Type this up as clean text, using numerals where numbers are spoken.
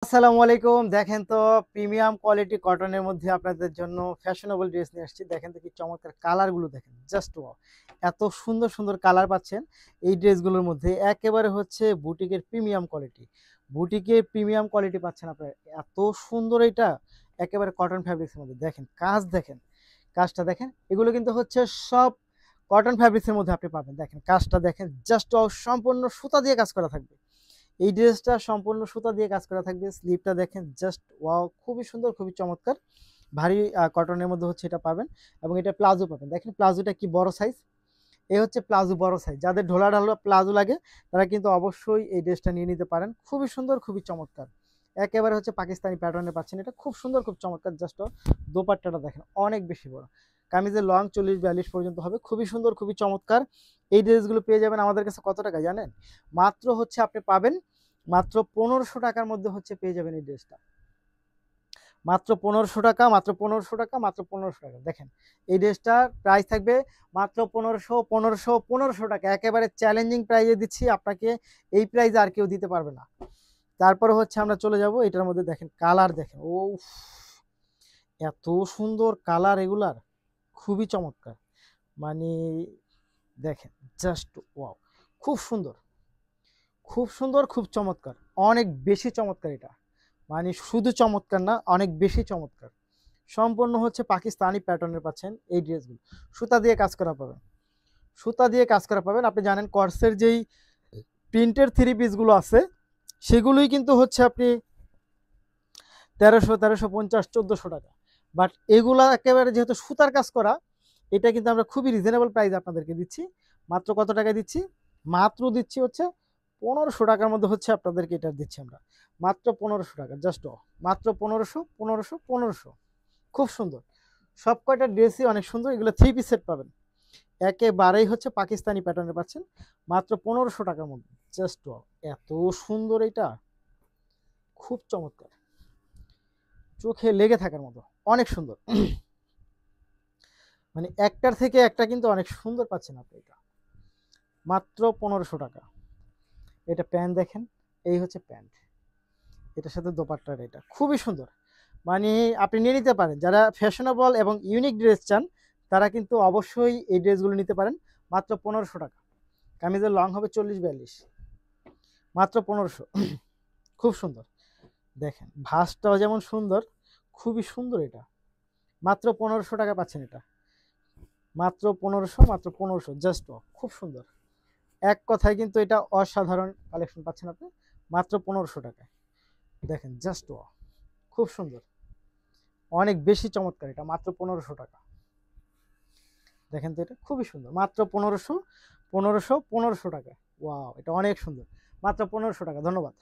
আসসালামু আলাইকুম। দেখেন তো প্রিমিয়াম কোয়ালিটি কটনের মধ্যে আপনাদের জন্য ফ্যাশনেবল ড্রেস নিয়ে আসছি। দেখেন তো কি চমৎকার কালারগুলো দেখেন। Just wow! এত সুন্দর, সুন্দর কালার পাচ্ছেন এই ড্রেসগুলোর মধ্যে। একেবারে হচ্ছে বুটিকের প্রিমিয়াম কোয়ালিটি। বুটিকের প্রিমিয়াম কোয়ালিটি পাচ্ছেন আপনারা। এত সুন্দর এটা একেবারে কটন ফ্যাব্রিক্স এর মধ্যে। দেখেন কাজ দেখেন, কাজটা দেখেন। এগুলো কিন্তু হচ্ছে সব কটন ফ্যাব্রিক্স এর মধ্যে আপনি পাবেন। দেখেন কাজটা দেখেন। Just wow! সম্পূর্ণ সুতা দিয়ে কাজ করা থাকবে। এই ড্রেসটা সম্পূর্ণ সুতা দিয়ে কাজ করা থাকবে। স্লিভটা দেখেন জাস্ট ওয়াও! খুবই সুন্দর, খুবই চমৎকার। ভারী কটনের মধ্যে হচ্ছে এটা পাবেন এবং এটা প্লাজো পাবেন। দেখেন প্লাজোটা কি বড় সাইজ। এই হচ্ছে প্লাজো বড় সাইজ। যাদের ঢোলা প্লাজো লাগে তারা কিন্তু অবশ্যই এই ড্রেসটা নিয়ে নিতে পারেন। খুবই সুন্দর, খুবই চমৎকার। একেবারে হচ্ছে পাকিস্তানি প্যাটার্নে পাচ্ছেন। এটা খুব সুন্দর, খুব চমৎকার। জাস্ট দোপাট্টাটা দেখেন অনেক বেশি বড়। কামিজের লং 40-42 পর্যন্ত হবে। খুবই সুন্দর, খুবই চমৎকার। এই ড্রেসগুলো পেয়ে যাবেন আমাদের কাছে কত টাকা জানেন? মাত্র হচ্ছে আপনি পাবেন মাত্র ১৫০০ টাকার মধ্যে হচ্ছে পেয়ে যাবেন এই ড্রেসটা। মাত্র ১৫০০ টাকা, মাত্র ১৫০০ টাকা, মাত্র ১৫০০ টাকা। দেখেন এই ড্রেসটার প্রাইস থাকবে মাত্র ১৫০০, ১৫০০, ১৫০০ টাকা। একেবারে চ্যালেঞ্জিং প্রাইসে দিচ্ছি আপনাকে। এই প্রাইসে আর কেউ দিতে পারবে না। তারপরে হচ্ছে আমরা চলে যাব এটার মধ্যে দেখেন কালার দেখেন। উফ! এত সুন্দর কালার এগুলার। খুবই চমৎকার। মানে দেখেন জাস্ট ওয়াও! খুব সুন্দর, খুব সুন্দর, খুব চমৎকার। অনেক বেশি চমৎকার এটা। মানে শুধু চমৎকার না, অনেক বেশি চমৎকার। সম্পূর্ণ হচ্ছে পাকিস্তানি প্যাটার্নের পাচ্ছেন এই ড্রেসগুলো। সুতা দিয়ে কাজ করা পাবেন। সুতা দিয়ে কাজ করা পাবেন। আপনি জানেন কর্সের যেই প্রিন্টের থ্রি পিসগুলো আছে, সেগুলোই কিন্তু হচ্ছে আপনি ১৩০০, ১৩৫০, ১৪০০ টাকা। বাট এগুলা একেবারে যেহেতু সুতার কাজ করা, এটা কিন্তু আমরা খুবই রিজনেবল প্রাইসে আপনাদেরকে দিচ্ছি। মাত্র কত টাকায় দিচ্ছি? মাত্র দিচ্ছি হচ্ছে ১৫০০ টাকার মধ্যে হচ্ছে আপনাদেরকে এটা দিচ্ছি আমরা। মাত্র ১৫০০ টাকা জাস্ট মাত্র ১৫০০, ১৫০০, ১৫০০। খুব সুন্দর। সব কয়টা ড্রেসই অনেক সুন্দর। এগুলো থ্রি পিস সেট পাবেন। একেবারেই হচ্ছে পাকিস্তানি প্যাটার্নে পাচ্ছেন। মাত্র ১৫০০ টাকার মধ্যে। জাস্ট এত সুন্দর এটা। খুব চমৎকার। চোখে লেগে থাকার মতো। অনেক সুন্দর। মানে একটার থেকে একটা কিন্তু অনেক সুন্দর পাচ্ছেন আপনি এটা। মাত্র ১৫০০ টাকা। এটা প্যান্ট দেখেন। এই হচ্ছে প্যান্ট। এটার সাথে দোপাট্টাটা এটা। খুবই সুন্দর। মানে আপনি নিয়ে নিতে পারেন। যারা ফ্যাশনেবল এবং ইউনিক ড্রেস চান, তারা কিন্তু অবশ্যই এই ড্রেসগুলো নিতে পারেন। মাত্র ১৫০০ টাকা। কামিজের লং হবে ৪০-৪২। মাত্র ১৫০০। খুব সুন্দর। দেখেন ভাঁজটাও যেমন সুন্দর, খুবই সুন্দর এটা। মাত্র ১৫০০ টাকা পাচ্ছেন এটা। মাত্র ১৫০০, মাত্র ১৫০০ জাস্ট খুব সুন্দর। এক কথায় কিন্তু এটা অসাধারণ কালেকশন পাচ্ছেন আপনি মাত্র ১৫০০ টাকায়। দেখেন জাস্ট খুব সুন্দর। অনেক বেশি চমৎকার এটা মাত্র ১৫০০ টাকা। দেখেন তো এটা খুবই সুন্দর। মাত্র ১৫০০, ১৫০০, ১৫০০ টাকা। ওয়াও! এটা অনেক সুন্দর। মাত্র ১৫০০ টাকা। ধন্যবাদ।